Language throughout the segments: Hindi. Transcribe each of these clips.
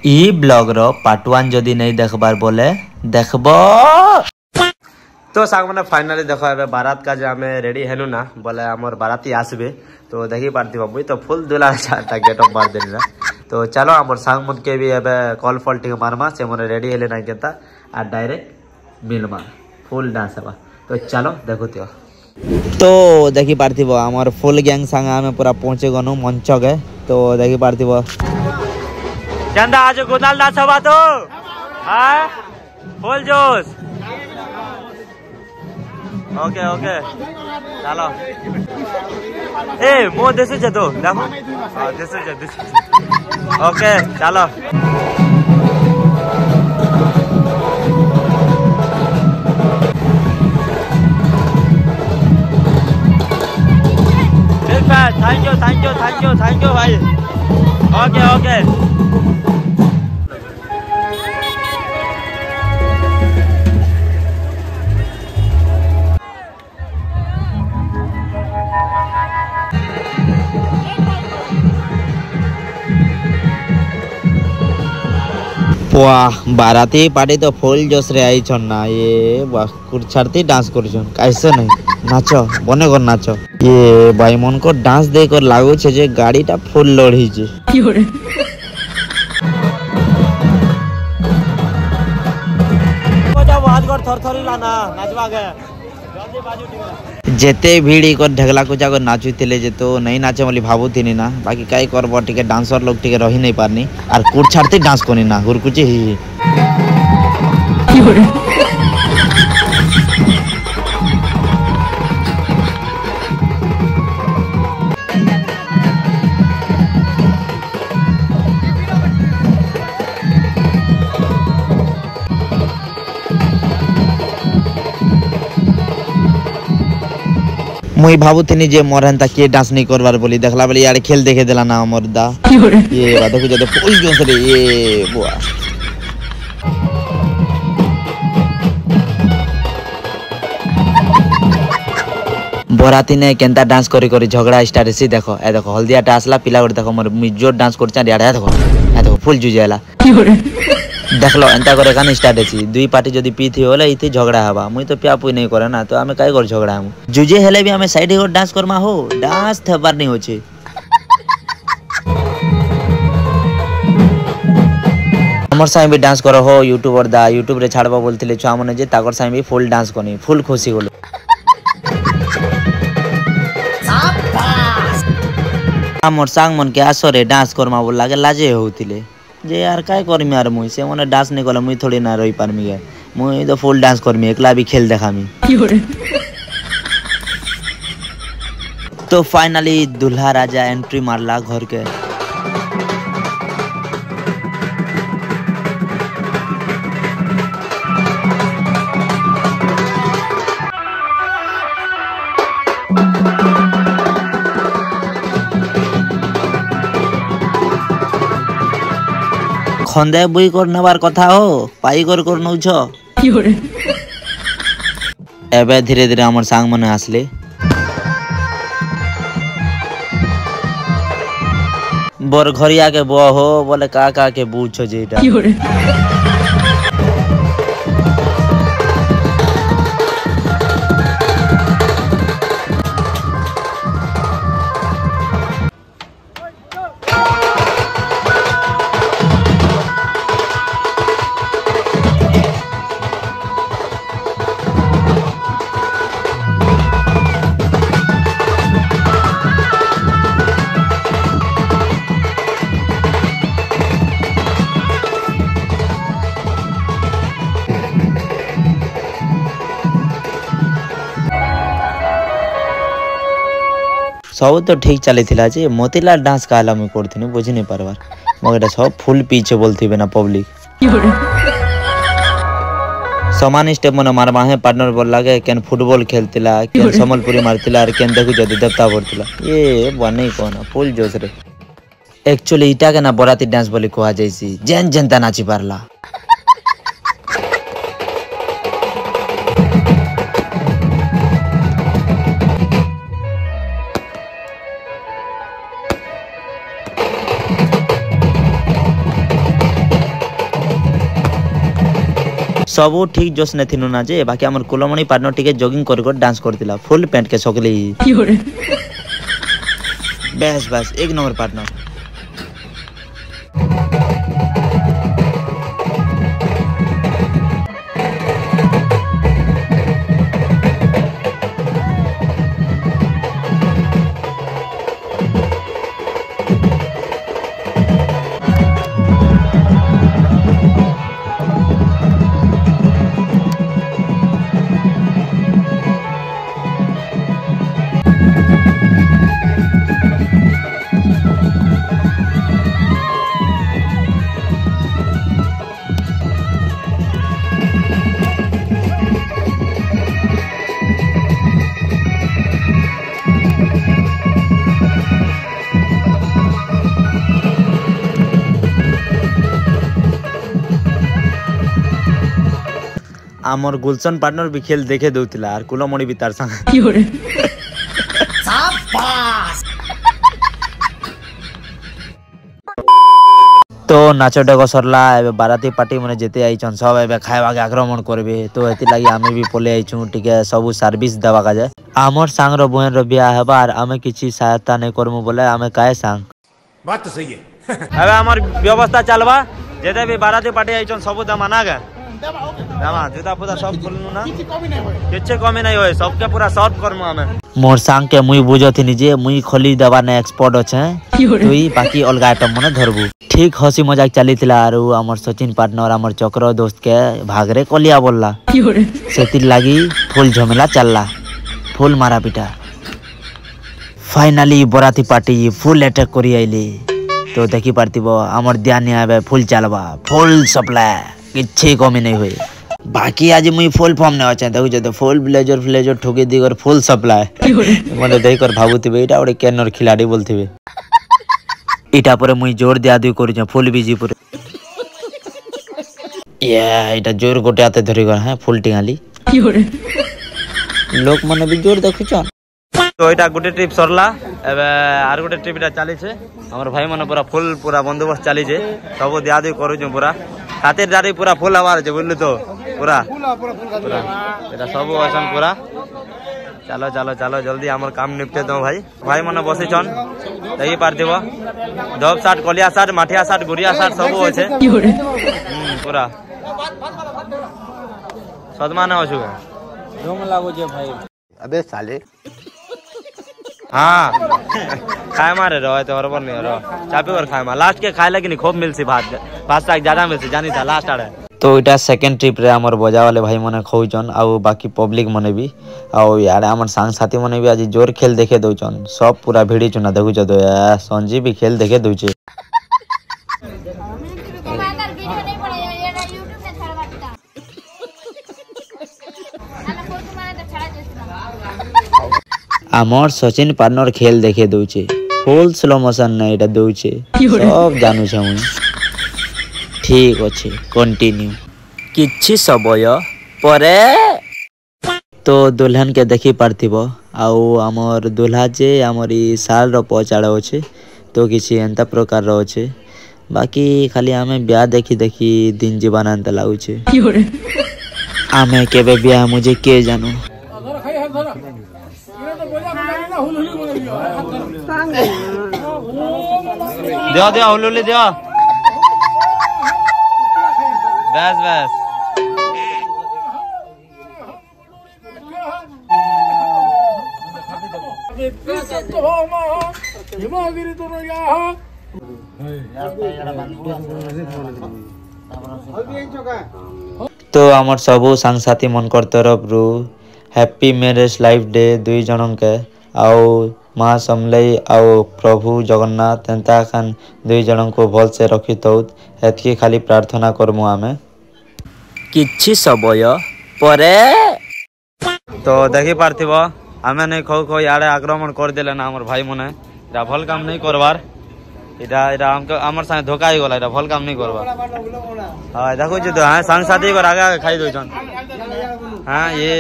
इ ब्लॉग रो पार्ट 1 जदि नहीं देखबार बोले देखबो। तो साग मैंने फाइनाली देखो ए बारात का जो हमें रेडी हेनु ना बोले आमर बाराती आसबे तो देखी पार्थी मुई तो फुल दुला चाहता गेट अप मार देनी ना। तो चलो आमर सांग मन के भी एबे कॉल फॉल टिके मारमा से मन रेडी हेले ना केता आ डायरेक्ट मिलमा फुल डांस हेबा। तो चलो देखो तो देखी पार्थिव आमर फुल गैंग संग आमे पूरा पहुंचे गनु मंच के। तो देखी पार्थिव चंदा आज गोदाल डांस हवा तो हां फुल जोश। ओके ओके चलो ए मो देसे छ तो देखो हां देसे छ ओके चलो थैंक यू भाई। ओके ओके वाह बाराती पार्टी तो फुल जोश रे आई छन ना। ये छाड़ती डांस कर कैसे नहीं नाचो बने कर नाचो। ये भाई मन को डांस दे कर लागू छे जे गाड़ी टा फुल लड़ी छे। थरथरी लाना नाचवा के जल्दी बाजू जेते भीड़ी कर ढगला कुचा को नाचु थिले जे तो नहीं नाचे बोली भाबू थिनी ना। बाकी काई करबो टिके डांसर लोग टिके रही नहीं पारनी और कुड़ छाड़ते डांस कोनी ना हुरकुची ही मुई भाबुथिनी जे मोर हेंता के डांस नहीं करबार बोली देखला बोली यार खेल देखे देला ना मोर दा। ये बात देखो जदे फुल जोश रे ये बुआ बराती ने केंता डांस करी करी झगड़ा स्टार्ट सी देखो ए देखो हल्दिया टा आसला पिला गोटे देखो मोर मिजोर डांस करचा यार देखो फुल जुजेला देखलो एंता करे कान स्टार्ट अछि दुई पार्टी जदी पी थी होले इते झगड़ा हवा मुई तो पिया पुई नहीं करे ना। तो हमें काई कर झगड़ा हम जुजे हेले भी हमें साइड हो डांस करमा हो डांस थबार नहीं होचे। हमर साइं भी डांस करो हो यूट्यूबर दा यूट्यूब रे छाड़बा बोलथिले छुआ मने जे ताकर साइं भी फुल डांस कोनी फुल खुशी होलो। हमर सांग मन के आसरे डांस करमा बोल लागे लाजे होतिले जे यार काय करमी यार मुई से मने डांस नहीं कला मुई थोड़ी ना रही पारमी गे मुई तो फुल डांस करमी एकला भी खेल देखामी। तो फाइनली दुल्हा राजा एंट्री मारला घर के। खंदे बुई कर नबार कथा हो पाई कर नउछ एबे धीरे धीरे हमर सांग मने आसले बर घरिया के बो हो बोले का के बुझो जेटा सब तो ठीक चली थिला जे मोतीलाल डांस काला में करथिनी बुझी नहीं पारबार मगर सब फुल पीछे बोलथिबे ना पब्लिक समान स्टेप मन मारबा है पार्टनर बोल लागे केन फुटबॉल खेलतिला केन समलपुरी मारतिला और केन देखु जदी देवता बोलतिला ये बनै कोना फुल जोश रे। एक्चुअली इटा के ना बराती डांस बोली कोहा जैसी जेन जनता नाची पारला। सबू ठीक जोश ने थिनु ना जे बाकी हमर कुलमणि पार्टनर टिके जॉगिंग कर डांस करतिला फुल पैंट के सकली बस बस एक नंबर पार्टनर। आमर गुलशन पार्टनर भी खेल देखे दउतिला आर कुलमणि भी तार संग तो नाच डग सरला एबे बाराती पार्टी माने जेते आइछन सब एबे खाइबा के आक्रमण करबे तो एति लागि आमे भी पले आइछु टिके सब सर्विस देबा का जाय आमर सांग रो बहन रो बियाह हेबा आर आमे किछि सहायता नै करमु बोले आमे काहे सांग बात तो सही है। एबे हमर व्यवस्था चलबा जेते भी बाराती पार्टी आइछन सब दमाना गे दामा जुता पुता सब बोलनु ना किछे कमी नै होय सबके पूरा सॉल्व करमु हमें मोर सांग के मुई बुझथिनी जे मुई खोली देबा ने एक्सपर्ट अछे तुई बाकी अलगा आइटम मने धरबू ठीक हसी मजाक चलीतिला आरो हमर सचिन पार्टनर हमर चक्र दोस्त के भागरे कलिया बोलला सेति लागि फुल झमेला चलला फुल मारा पिटा फाइनली बराती पार्टी फुल अटैक करी आइली तो देखि पारतिबो हमर ध्यान आबे फुल चलबा फुल सप्लाई किछे कमी नहीं हुई बाकी आज मुई फुल फॉर्म ने अच्छा देखु जे तो फुल ब्लेजर ठोके दिगर फुल सप्लाई मने देख कर भाबुतिबे एटा ओडे केनर खिलाड़ी बोलथिबे इटा परे मुई जोर दिया दु करू फुल बिजी पुरे ये इटा जोर गोटे हाथे धरि गर है फुल टिंगाली लोक मने भी जोर देखुछ तो एटा गोटे ट्रिप सरला एबे आर गोटे ट्रिप इटा चली छे हमर भाई मने पूरा बंदोबस्त चली छे सब दिया दु करू छ पूरा खातिरदारी पूरा फुल हवार छे बोललु तो पूरा एटा सब असन पूरा चलो चलो चलो जल्दी हमर काम निपटे दो भाई मने बसे छन देखि पारथिबो डब साट कलिया साट माठिया साट गुड़िया साट सब होछे पूरा सदमान अछु जोम लागो जे भाई अबे साले हाँ खाए मारे रहो तो बराबर नहीं रहो चापी और खाए मार लास्ट के खाए लगी नहीं खूब मिलसी भात 5 लाख ज्यादा मिलसी जानी था लास्ट आड़े तो इटा सेकंड ट्रिप रे हमर बजा वाले भाई मने खौचन आउ बाकी पब्लिक मने भी आउ यार हमर संग साथी मने भी आज जोर खेल देखे दउचन सब पूरा भिड़ी चुना देखु छ तो संजी भी खेल देखे दउचे आमर सचिन पार्टनर खेल देखे दउचे फुल स्लो मोशन नै एटा दउचे सब जानू छ मुई ठीक अच्छे कंटिन्यू किछि समय परे तो दुल्हन के देखि पारथिबो आउ हमर दुल्हा जे हमर ई साल रो पचाड़ अछि तो किछि एंता प्रकार रो अछि बाकी खाली हमें ब्याह देखि देखि दिन जीवन अंत लागु छै आमे केबे ब्याह मुझे के जानू दियो दियो हुलुली दियो बस बस तो हमर सबो संग साथी मनकर तरफ रु हैप्पी मैरिज लाइफ डे दुई जनन के आओ माँ समलई आओ प्रभु जगन्नाथ एंता खान दुई जन को भल से रखी तो एतकी खाली प्रार्थना करमु आमे किछि समय परे तो देखि पारथिबो आमे नै खौ खौ याडे आक्रमण कर देले ना हमर भाई मने एटा भल काम नै करबार एटा एटा हमके हमर संग धोखा ही गला एटा भल काम नै करबार हां देखो जे तो हां संग साथी को आगा खाई दोछन हां ये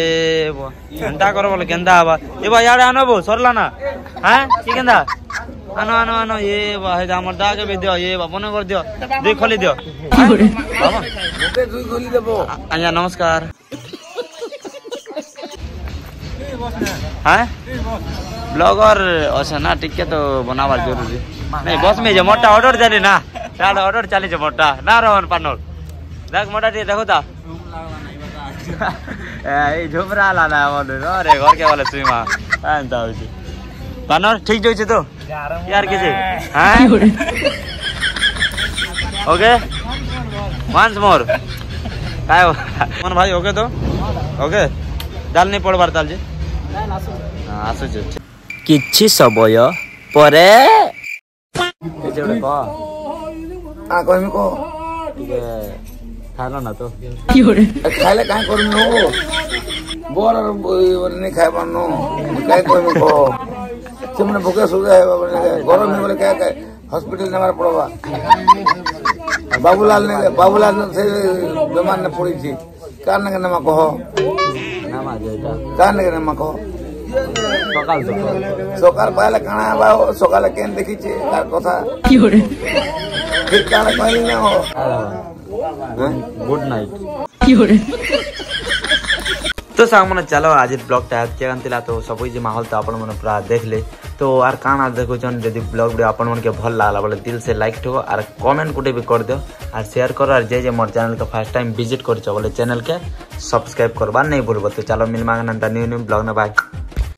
एंता करबो केंदा आबा ए बा याडे आनबो सरला ना हां की केंदा आनो आनो आनो ये भाई हमर दा के भी दियो ये अपन कर दियो दुई खोली दियो बाबा मते दुई खोली देबो आज्ञा नमस्कार हां ब्लॉगर अच्छा ना टिके तो बनावार जरूरी नहीं बस में जे मोटा ऑर्डर जाने ना चाल ऑर्डर चली जे मोटा ना रहन पानोर देख मोटा देखो ता ए झुमरा लाना बोल अरे घर के वाला सुईमा आंता होची पानोर ठीक जोइছে তো यार किसे हां ओके वंस मोर काय मन भाई ओके तो ओके डाल नहीं पड़बार ताल जे आसु जे किछि सबय परे ए जेडे को आ कहमी को ठीक खाना ना तो खाइले काहे करनु बोर नहीं खाए पानो काय कहमी को तुमने भूखे सुगे है गरम में बोले क्या हॉस्पिटल नेमार पड़वा बाबूलाल से बीमार ने पड़ी थी कान के नमा कहो नामा जेटा कान के नमा कहो सकाल पहले काना बाओ सकाल केन देखी छे तार कथा ठीक काना कहली ना हो गुड नाइट तो सांग मन चलो आज ब्लॉग टा केला तो सब जे माहौल तो अपन मन पूरा देख ले तो यार काना देखो जन यदि ब्लॉग वीडियो अपन मन के भल लागला बोले दिल से लाइक ठो और कमेंट गुटे भी कर दियो और शेयर करो और जे मोर चैनल के फर्स्ट टाइम विजिट करछो बोले चैनल के सब्सक्राइब करबा नहीं भूलबो तो चलो मिलमा न्यू ब्लॉग में बाय।